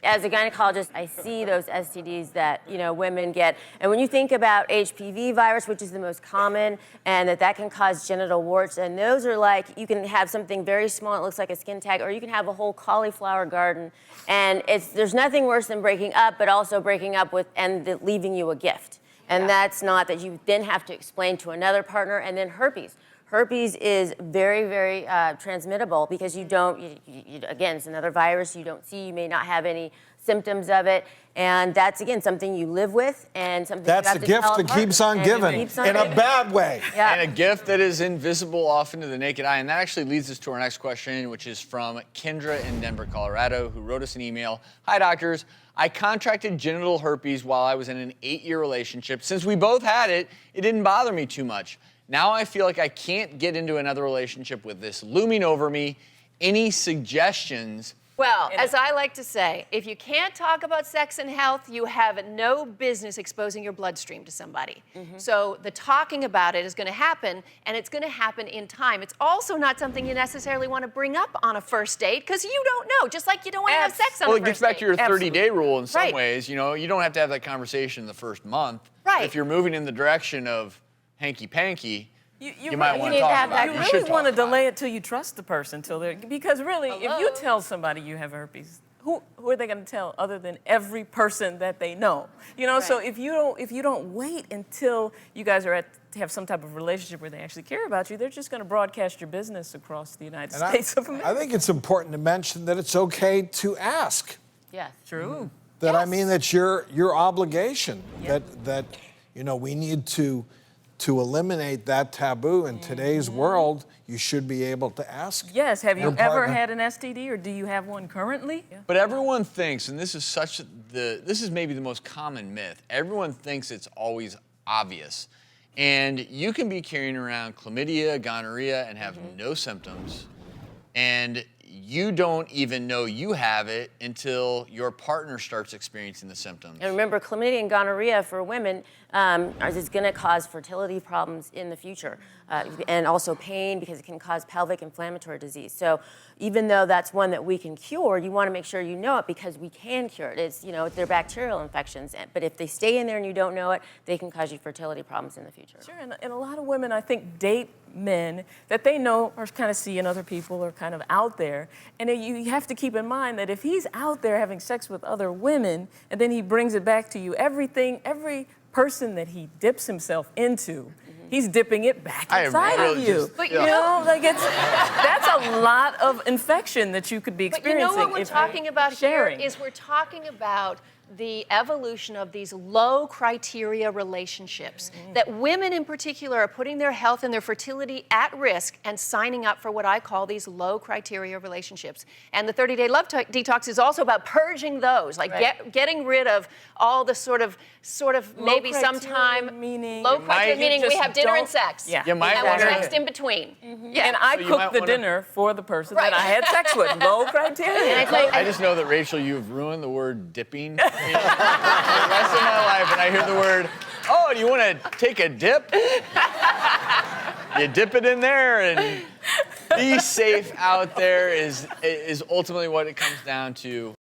As a gynecologist, I see those STDs that, women get. And when you think about HPV virus, which is the most common, and that can cause genital warts, and those are like, you can have something very small, it looks like a skin tag, or you can have a whole cauliflower garden. And there's nothing worse than breaking up, but also breaking up with, and leaving you a gift. And that's not that you then have to explain to another partner. And then herpes. Herpes is very, very transmittable because you don't, again, it's another virus you don't see. You may not have any symptoms of it. And that's, again, something you live with and something that's you have a to gift tell that apart. keeps on giving in a bad way. Yeah. And a gift that is invisible often to the naked eye. And that actually leads us to our next question, which is from Kendra in Denver, Colorado, who wrote us an email. Hi, doctors. I contracted genital herpes while I was in an 8-year relationship. Since we both had it, it didn't bother me too much. Now I feel like I can't get into another relationship with this looming over me. Any suggestions? Well, as I like to say, if you can't talk about sex and health, you have no business exposing your bloodstream to somebody. So the talking about it is going to happen, and it's going to happen in time. It's also not something you necessarily want to bring up on a first date because you don't know, just like you don't want to have sex on a first date. Well, it gets back to your 30-day rule in some Right. ways. You don't have to have that conversation the first month. Right. If you're moving in the direction of hanky-panky, you really might want need to to talk have about that it. You You really should want to talk about delay it. it till you trust the person, because really, if you tell somebody you have herpes, who are they going to tell other than every person that they know? So if you don't wait until you guys are have some type of relationship where they actually care about you, they're just going to broadcast your business across the United States of America. I think it's important to mention that it's okay to ask. Yes. True. That I mean that's your obligation. That we need to eliminate that taboo in today's world. You should be able to ask. Yes. Have you your ever partner. had an STD, or do you have one currently? Yeah. But everyone thinks, and this is maybe the most common myth, everyone thinks it's always obvious. And you can be carrying around chlamydia, gonorrhea, and have no symptoms. And you don't even know you have it until your partner starts experiencing the symptoms. And remember, chlamydia and gonorrhea for women is going to cause fertility problems in the future, and also pain because it can cause pelvic inflammatory disease. So even though that's one that we can cure, you want to make sure you know it because we can cure it. It's, they're bacterial infections, but if they stay in there and you don't know it, they can cause you fertility problems in the future. Sure, and a lot of women, I think, date men that they know are kind of seeing other people or kind of out there. And then you have to keep in mind that if he's out there having sex with other women and then he brings it back to you, every person that he dips himself into, he's dipping it back inside of you. But That's a lot of infection that you could be But experiencing. what we're talking about sharing. here is we're talking about the evolution of these low criteria relationships that women in particular are putting their health and their fertility at risk and signing up for what I call these low criteria relationships. And the 30-day love detox is also about purging those, like getting rid of all the sort of maybe sometime meaning low criteria meaning we just have dinner and don't- sex. Yeah. You might And want we're to. next in between. Yeah. And I So you cooked might the wanna- dinner for the person Right. that I had sex with. Low criteria. I just know that, Rachel, you've ruined the word dipping. For the rest of my life, and I hear the word, oh, do you want to take a dip? You dip it in there, and be safe out there is ultimately what it comes down to.